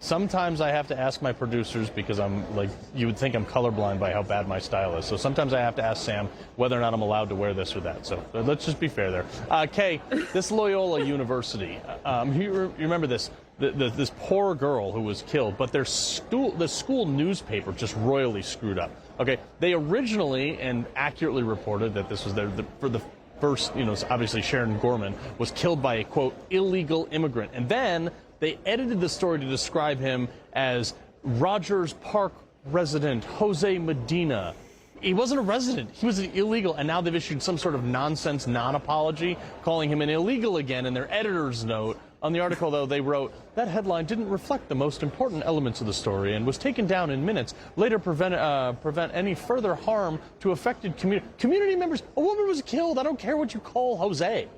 Sometimes I have to ask my producers, because I'm like, you would think I'm colorblind by how bad my style is. So sometimes I have to ask Sam whether or not I'm allowed to wear this or that. So let's just be fair there. Kay, this Loyola University, you remember this? This poor girl who was killed, but the school newspaper just royally screwed up. Okay, they originally and accurately reported that this was for the first, obviously Sharon Gorman was killed by a, quote, illegal immigrant. And then they edited the story to describe him as Rogers Park resident Jose Medina, He wasn't a resident. He was illegal, and now they've issued some sort of nonsense non-apology, calling him an illegal again in their editor's note. On the article, though, they wrote, that headline didn't reflect the most important elements of the story and was taken down in minutes, later prevent any further harm to affected community members. A woman was killed. I don't care what you call Jose.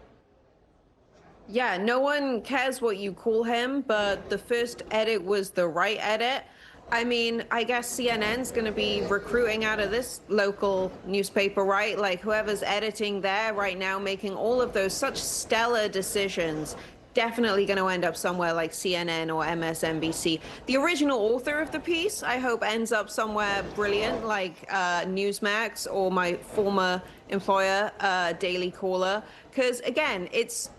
Yeah, no one cares what you call him, but the first edit was the right edit. I mean, I guess CNN's going to be recruiting out of this local newspaper, right? Like whoever's editing there right now, making all of those such stellar decisions, definitely going to end up somewhere like CNN or MSNBC. The original author of the piece, I hope, ends up somewhere brilliant like Newsmax or my former employer, Daily Caller. Because, again, it's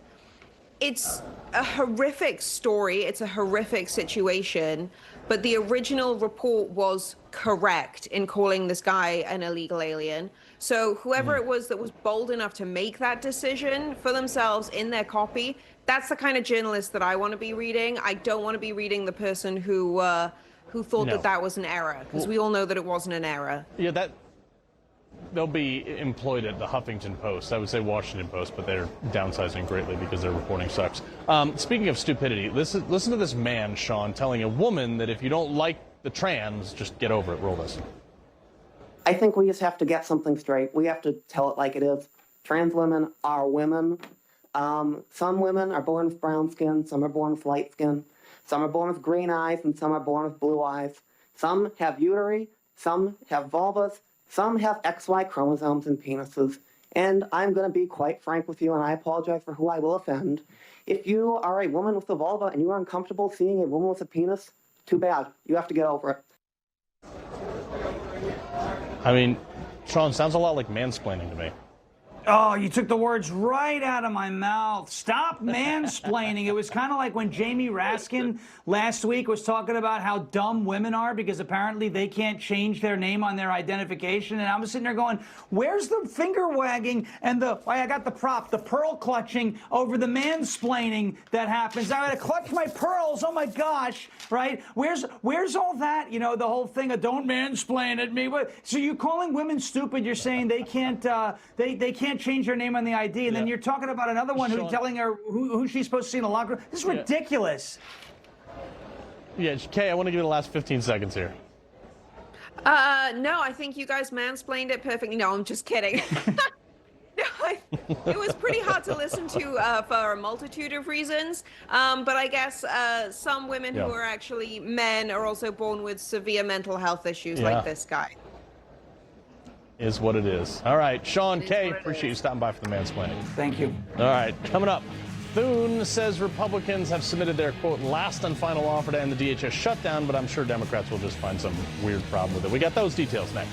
a horrific story. It's a horrific situation. But the original report was correct in calling this guy an illegal alien. So whoever it was that was bold enough to make that decision for themselves in their copy, that's the kind of journalist that I want to be reading. I don't want to be reading the person who thought that was an error, because we all know that it wasn't an error. Yeah, they'll be employed at the Huffington Post. I would say Washington Post, but they're downsizing greatly because their reporting sucks. Speaking of stupidity, listen to this man, Shawn, telling a woman that if you don't like the trans, just get over it. Roll this. I think we just have to get something straight. We have to tell it like it is. Trans women are women. Some women are born with brown skin, some are born with light skin, some are born with green eyes, and some are born with blue eyes. Some have uteri, some have vulvas, some have XY chromosomes and penises. And I'm going to be quite frank with you, and I apologize for who I will offend. If you are a woman with a vulva and you are uncomfortable seeing a woman with a penis, too bad. You have to get over it. I mean, Shawn, sounds a lot like mansplaining to me. Oh, you took the words right out of my mouth. Stop mansplaining. It was kind of like when Jamie Raskin last week was talking about how dumb women are because apparently they can't change their name on their identification. And I was sitting there going, where's the finger wagging and I got the prop, the pearl clutching over the mansplaining that happens. I gotta clutch my pearls. Oh my gosh, right? Where's all that? You know, the whole thing of don't mansplain at me. So you're calling women stupid. You're saying they can't change her name on the ID, and then you're talking about another one who's telling her who she's supposed to see in the locker room. This is ridiculous. Yeah, Kay, I want to give you the last 15 seconds here. No, I think you guys mansplained it perfectly. No, I'm just kidding. It was pretty hard to listen to for a multitude of reasons. But I guess some women who are actually men are also born with severe mental health issues like this guy. Is what it is. All right, Shawn, Kay, appreciate you stopping by for the mansplaining. Thank you. All right, coming up, Thune says Republicans have submitted their, quote, last and final offer to end the DHS shutdown, but I'm sure Democrats will just find some weird problem with it. We got those details next.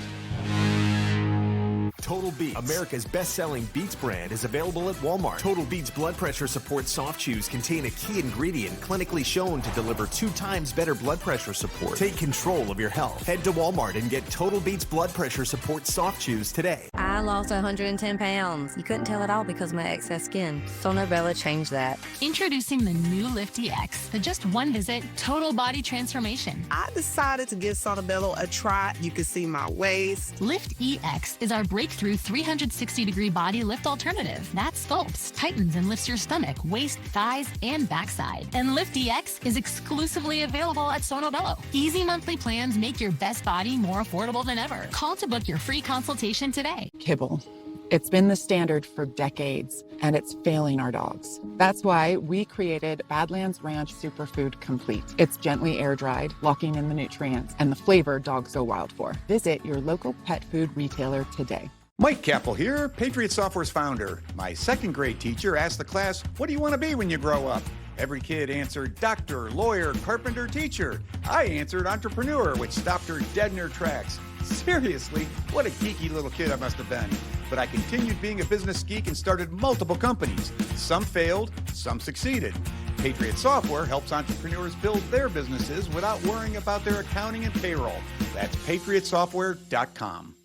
Total Beats, America's best-selling Beats brand, is available at Walmart. Total Beats blood pressure support soft chews contain a key ingredient clinically shown to deliver 2 times better blood pressure support. Take control of your health. Head to Walmart and get Total Beats blood pressure support soft chews today. I lost 110 pounds. You couldn't tell at all because of my excess skin. So Nobella changed that. Introducing the new Lift EX, the just one visit total body transformation. I decided to give Sonobello a try. You can see my waist. Lift EX is our breakthrough 360-degree body lift alternative that sculpts, tightens, and lifts your stomach, waist, thighs, and backside. And Lift EX is exclusively available at Sonobello. Easy monthly plans make your best body more affordable than ever. Call to book your free consultation today. Kibble. It's been the standard for decades, and it's failing our dogs. That's why we created Badlands Ranch Superfood Complete. It's gently air-dried, locking in the nutrients and the flavor dogs go wild for. Visit your local pet food retailer today. Mike Capel here, Patriot Software's founder. My second grade teacher asked the class, what do you want to be when you grow up? Every kid answered doctor, lawyer, carpenter, teacher. I answered entrepreneur, which stopped her dead in her tracks. Seriously, what a geeky little kid I must have been. But I continued being a business geek and started multiple companies. Some failed, some succeeded. Patriot Software helps entrepreneurs build their businesses without worrying about their accounting and payroll. That's patriotsoftware.com.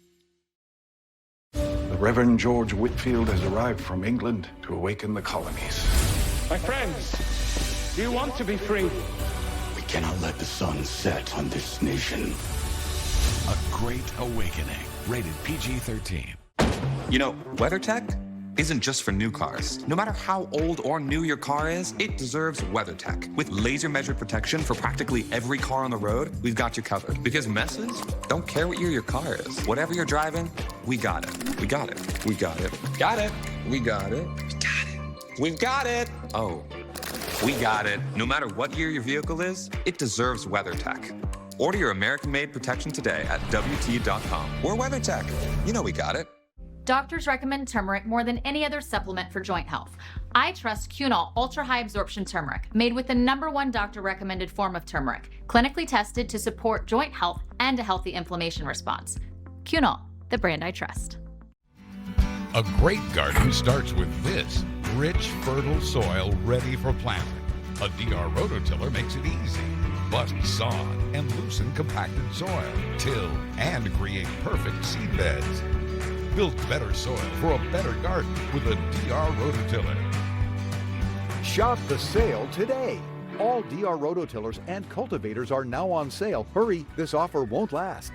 The Reverend George Whitfield has arrived from England to awaken the colonies. My friends, do you want to be free? We cannot let the sun set on this nation. A Great Awakening. Rated PG-13. You know, WeatherTech isn't just for new cars. No matter how old or new your car is, it deserves WeatherTech. With laser measured protection for practically every car on the road, we've got you covered. Because messes don't care what year your car is. Whatever you're driving, we got it. We got it. We got it. Got it. We got it. We got it. We've got it. Oh, we got it. No matter what year your vehicle is, it deserves WeatherTech. Order your American-made protection today at WT.com. Or WeatherTech. You know we got it. Doctors recommend turmeric more than any other supplement for joint health. I trust Cunol Ultra High Absorption Turmeric, made with the #1 doctor-recommended form of turmeric, clinically tested to support joint health and a healthy inflammation response. Cunol, the brand I trust. A great garden starts with this: rich, fertile soil ready for planting. A DR rototiller makes it easy. Bust sod and loosen compacted soil. Till and create perfect seed beds. Build better soil for a better garden with a DR rototiller. Shop the sale today. All DR rototillers and cultivators are now on sale. Hurry, this offer won't last.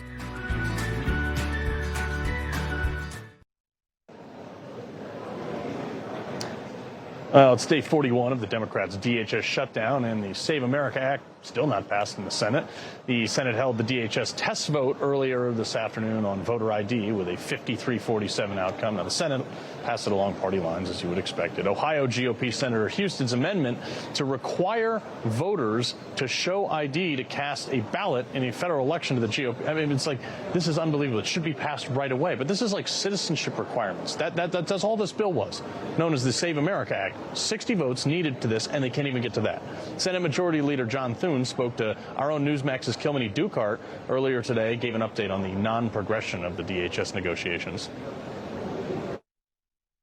It's day 41 of the Democrats' DHS shutdown, and the Save America Act still not passed in the Senate. The Senate held the DHS test vote earlier this afternoon on voter ID with a 53-47 outcome. Now, the Senate passed it along party lines, as you would expect it. Ohio GOP Senator Houston's amendment to require voters to show ID to cast a ballot in a federal election to the GOP. I mean, it's like, this is unbelievable. It should be passed right away. But this is like citizenship requirements. That's all this bill was, known as the Save America Act. 60 votes needed to this, and they can't even get to that. Senate Majority Leader John Thune spoke to our own Newsmax's Kilmeny Dukart earlier today, gave an update on the non-progression of the DHS negotiations.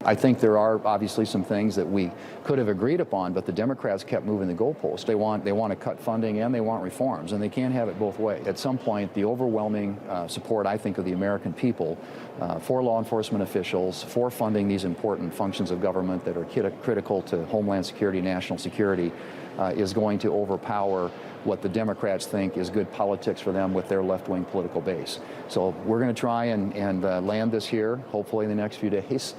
I think there are obviously some things that we could have agreed upon, but the Democrats kept moving the goalposts. They want to cut funding and they want reforms, and they can't have it both ways. At some point, the overwhelming support, I think, of the American people for law enforcement officials, for funding these important functions of government that are critical to Homeland Security, national security, is going to overpower what the Democrats think is good politics for them with their left-wing political base. So we're going to try and land this here, hopefully in the next few days.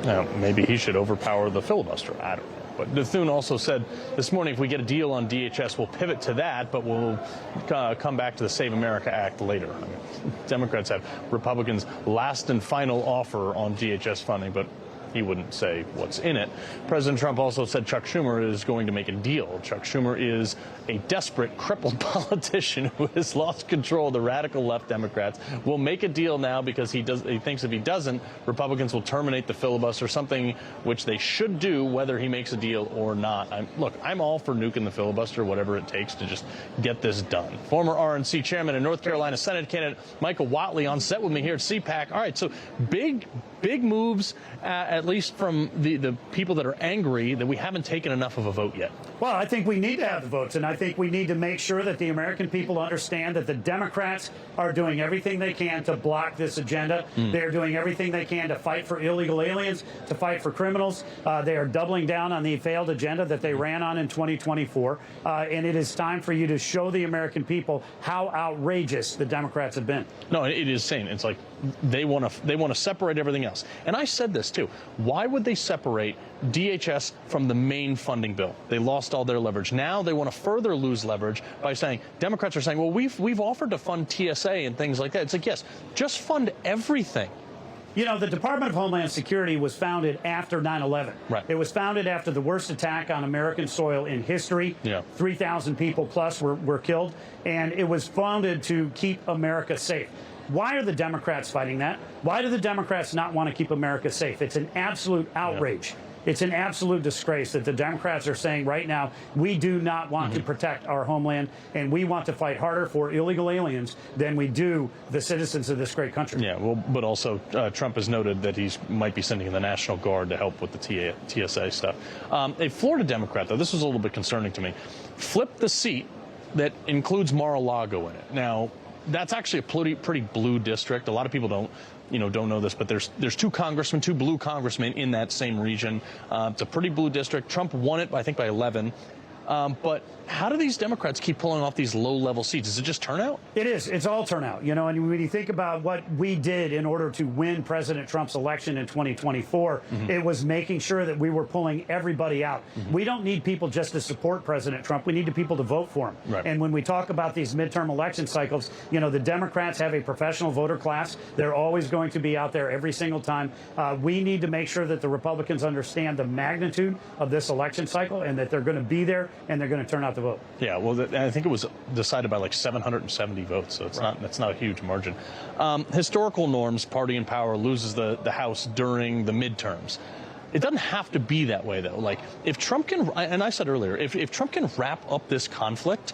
Now, maybe he should overpower the filibuster. I don't know. But Thune also said this morning, if we get a deal on DHS, we'll pivot to that, but we'll come back to the Save America Act later. I mean, Democrats have Republicans' last and final offer on DHS funding, but he wouldn't say what's in it. President Trump also said Chuck Schumer is going to make a deal. Chuck Schumer is a desperate, crippled politician who has lost control of the radical left Democrats. Will make a deal now because he thinks if he doesn't, Republicans will terminate the filibuster, something which they should do whether he makes a deal or not. I'm all for nuking the filibuster, whatever it takes to just get this done. Former RNC chairman and North Carolina Senate candidate Michael Whatley on set with me here at CPAC. All right, so big moves, at least from the people that are angry that we haven't taken enough of a vote yet. Well, I think we need to have the votes, and I think we need to make sure that the American people understand that the Democrats are doing everything they can to block this agenda. They're doing everything they can to fight for illegal aliens, to fight for criminals. They are doubling down on the failed agenda that they ran on in 2024, and it is time for you to show the American people how outrageous the Democrats have been. No, it is insane. It's like they want to separate everything else. And I said this too. Why would they separate DHS from the main funding bill? They lost all their leverage. Now they want to further lose leverage by saying, Democrats are saying, well, we've offered to fund TSA and things like that. It's like, yes, just fund everything. You know, the Department of Homeland Security was founded after 9/11. Right. It was founded after the worst attack on American soil in history. Yeah. 3,000 people plus were killed, and it was founded to keep America safe. Why are the Democrats fighting that? Why do the Democrats not want to keep America safe? It's an absolute outrage. Yeah. It's an absolute disgrace that the Democrats are saying right now, we do not want to protect our homeland, and we want to fight harder for illegal aliens than we do the citizens of this great country. Yeah, well, but also Trump has noted that he might be sending in the National Guard to help with the TSA stuff. A Florida Democrat, though, this was a little bit concerning to me, flipped the seat that includes Mar-a-Lago in it. Now, that's actually a pretty blue district. A lot of people don't know this, but there's two blue congressmen in that same region. It's a pretty blue district. Trump won it, I think, by 11. But how do these Democrats keep pulling off these low-level seats? Is it just turnout? It is. It's all turnout. And when you think about what we did in order to win President Trump's election in 2024, it was making sure that we were pulling everybody out. We don't need people just to support President Trump. We need the people to vote for him. Right. And when we talk about these midterm election cycles, the Democrats have a professional voter class. They're always going to be out there every single time. We need to make sure that the Republicans understand the magnitude of this election cycle and that they're going to be there and they're going to turn out the vote. Yeah, well, I think it was decided by like 770 votes, so that's not a huge margin. Historical norms, party in power loses the House during the midterms. It doesn't have to be that way, though. Like, if Trump can, and I said earlier, if Trump can wrap up this conflict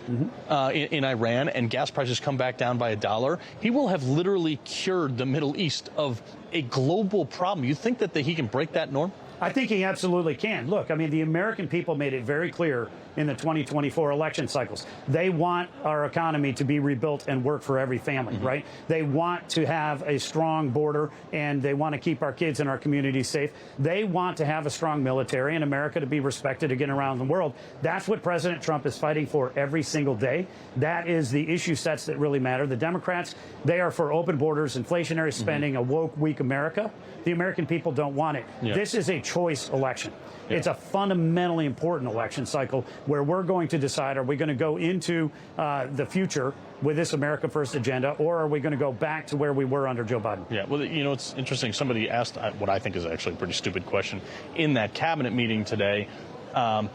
in Iran and gas prices come back down by $1, he will have literally cured the Middle East of a global problem. You think that he can break that norm? I think he absolutely can. Look, I mean, the American people made it very clear in the 2024 election cycles. They want our economy to be rebuilt and work for every family, right? They want to have a strong border, and they want to keep our kids and our communities safe. They want to have a strong military and America to be respected again around the world. That's what President Trump is fighting for every single day. That is the issue sets that really matter. The Democrats, they are for open borders, inflationary spending, a woke, weak America. The American people don't want it. Yeah. This is a choice election. It's a fundamentally important election cycle where we're going to decide, are we going to go into the future with this America First agenda, or are we going to go back to where we were under Joe Biden? Yeah, well, it's interesting. Somebody asked what I think is actually a pretty stupid question in that cabinet meeting today. Why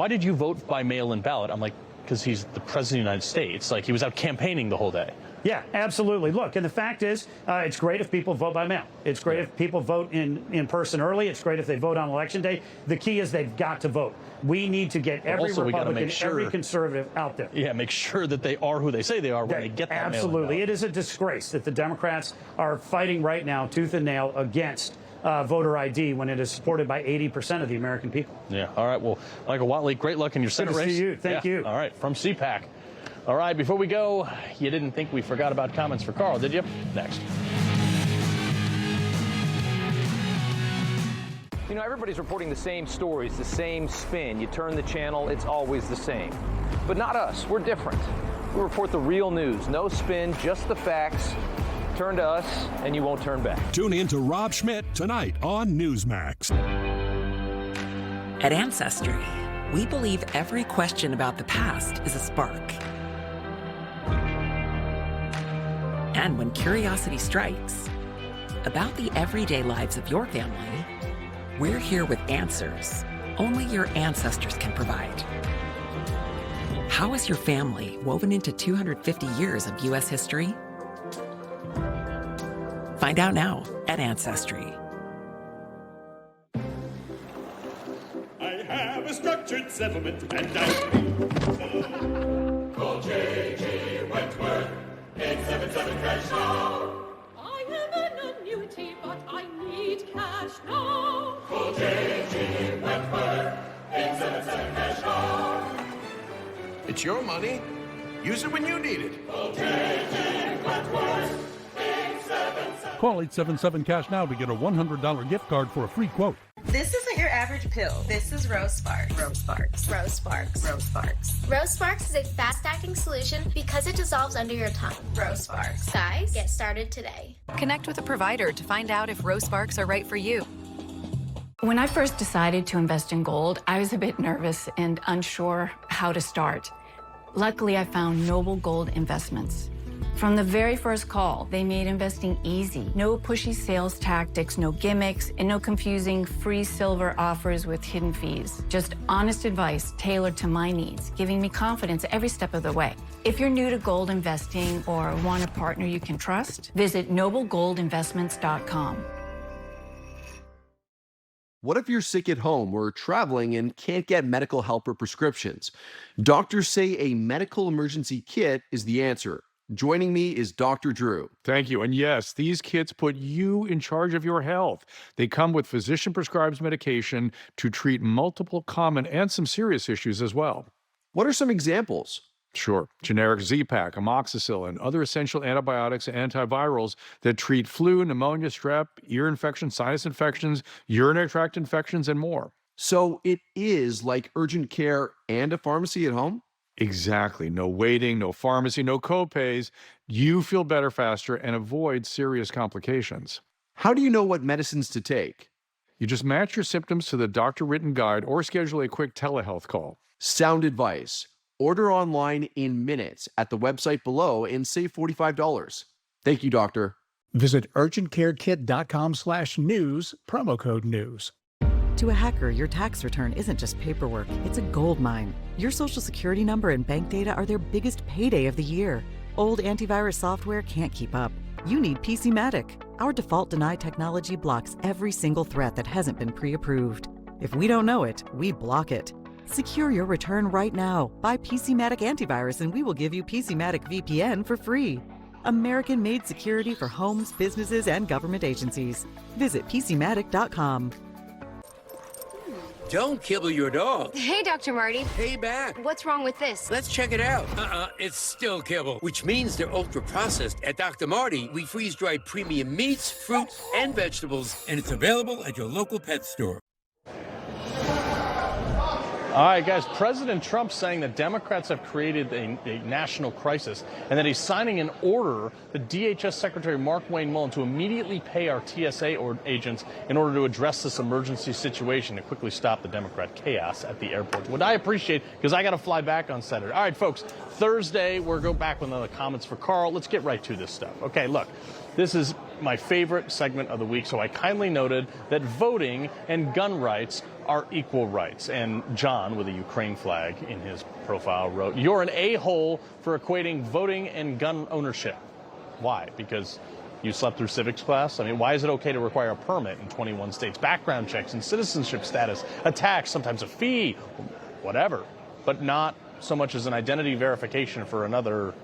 did you vote by mail-in ballot? I'm like, because he's the president of the United States. Like, he was out campaigning the whole day. Yeah, absolutely. Look, and the fact is, it's great if people vote by mail. It's great if people vote in person early. It's great if they vote on Election Day. The key is they've got to vote. We need to get every Republican, every conservative out there. Yeah, make sure that they are who they say they are when they get that mail-in Absolutely. ballot. It is a disgrace that the Democrats are fighting right now, tooth and nail, against voter ID when it is supported by 80% of the American people. Yeah. All right. Well, Michael Whatley, great luck in your Senate race. Good to see you. Thank you. All right. From CPAC. All right. Before we go, you didn't think we forgot about comments for Carl, did you? Next. Everybody's reporting the same stories, the same spin. You turn the channel, it's always the same. But not us. We're different. We report the real news. No spin, just the facts. Turn to us, and you won't turn back. Tune in to Rob Schmidt tonight on Newsmax. At Ancestry, we believe every question about the past is a spark. And when curiosity strikes about the everyday lives of your family, we're here with answers only your ancestors can provide. How is your family woven into 250 years of U.S. history? Find out now at Ancestry. I have a structured settlement and I call J.G. Wentworth 877 cash now. I have an annuity, but I need cash now. Call J.G. Wentworth 877 cash now. It's your money. Use it when you need it. Call J.G. Wentworth. Call 877 cash now to get a $100 gift card for a free quote. This isn't your average pill. This is Rose Sparks. Rose Sparks. Rose Sparks. Rose Sparks. Rose Sparks is a fast-acting solution because it dissolves under your tongue. Rose Sparks. Guys, get started today. Connect with a provider to find out if Rose Sparks are right for you. When I first decided to invest in gold, I was a bit nervous and unsure how to start. Luckily, I found Noble Gold Investments. From the very first call, they made investing easy. No pushy sales tactics, no gimmicks, and no confusing free silver offers with hidden fees. Just honest advice tailored to my needs, giving me confidence every step of the way. If you're new to gold investing or want a partner you can trust, visit noblegoldinvestments.com. What if you're sick at home or traveling and can't get medical help or prescriptions? Doctors say a medical emergency kit is the answer. Joining me is Dr. Drew. Thank you. And yes, these kits put you in charge of your health. They come with physician-prescribed medication to treat multiple common and some serious issues as well. What are some examples? Sure. Generic Z-Pak, amoxicillin, other essential antibiotics and antivirals that treat flu, pneumonia, strep, ear infections, sinus infections, urinary tract infections, and more. So it is like urgent care and a pharmacy at home? Exactly. No waiting, no pharmacy, no copays. You feel better faster and avoid serious complications. How do you know what medicines to take? You just match your symptoms to the doctor-written guide or schedule a quick telehealth call. Sound advice. Order online in minutes at the website below and save $45. Thank you, doctor. Visit urgentcarekit.com/news, promo code news. To a hacker, your tax return isn't just paperwork, it's a goldmine. Your social security number and bank data are their biggest payday of the year. Old antivirus software can't keep up. You need PCmatic. Our default deny technology blocks every single threat that hasn't been pre-approved. If we don't know it, we block it. Secure your return right now. Buy PCmatic antivirus and we will give you PCmatic VPN for free. American-made security for homes, businesses, and government agencies. Visit PCmatic.com. Don't kibble your dog. Hey, Dr. Marty. Hey, back. What's wrong with this? Let's check it out. It's still kibble, which means they're ultra-processed. At Dr. Marty, we freeze-dried premium meats, fruits, and vegetables, and it's available at your local pet store. All right, guys, President Trump saying that Democrats have created a national crisis and that he's signing an order, the DHS Secretary Markwayne Mullin, to immediately pay our TSA agents in order to address this emergency situation to quickly stop the Democrat chaos at the airport. What I appreciate, because I got to fly back on Saturday. All right, folks, Thursday, we'll go back with another comments for Carl. Let's get right to this stuff. Okay, look, this is my favorite segment of the week, so I kindly noted that voting and gun rights are equal rights. And John, with a Ukraine flag in his profile, wrote, "You're an a-hole for equating voting and gun ownership." Why? Because you slept through civics class? I mean, why is it okay to require a permit in 21 states, background checks and citizenship status, a tax, sometimes a fee, whatever, but not so much as an identity verification for another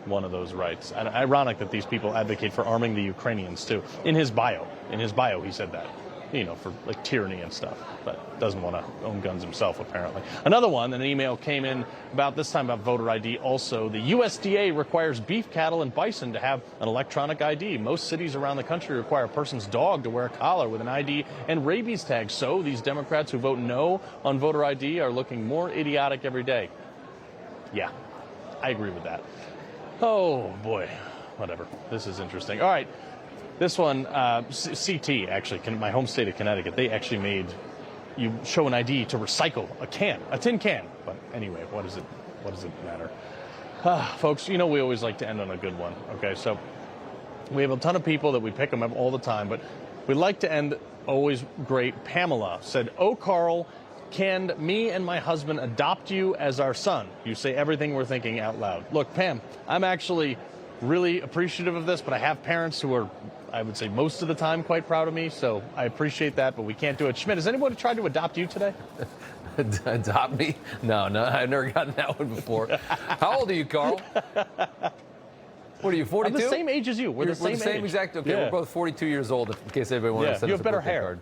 one of those rights? And ironic that these people advocate for arming the Ukrainians too. In his bio, he said that, you know, for like tyranny and stuff, but doesn't want to own guns himself, apparently. Another one, an email came in about this time about voter ID also. The USDA requires beef cattle and bison to have an electronic ID. Most cities around the country require a person's dog to wear a collar with an ID and rabies tag. So these Democrats who vote no on voter ID are looking more idiotic every day. Yeah, I agree with that. Oh, boy. Whatever. This is interesting. All right. This one, CT, actually, my home state of Connecticut, they actually made you show an ID to recycle a tin can. But anyway, what does it matter? Folks, you know we always like to end on a good one. Okay, so we have a ton of people that we pick them up all the time, but we like to end always great. Pamela said, "Oh, Carl, can me and my husband adopt you as our son? You say everything we're thinking out loud." Look, Pam, I'm actually really appreciative of this, but I have parents who are, I would say most of the time, quite proud of me, so I appreciate that, but we can't do it. Schmidt, has anybody tried to adopt you today? Adopt me? No, I've never gotten that one before. How old are you, Carl? What are you, 42? I'm the same age as you. We're the same age. Exact. Okay, Yeah. We're both 42 years old, in case anybody wants to send You us have a better birthday hair. card.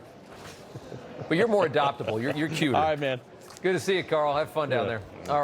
But you're more adoptable. You're cuter. All right, man. Good to see you, Carl. Have fun down there. All right.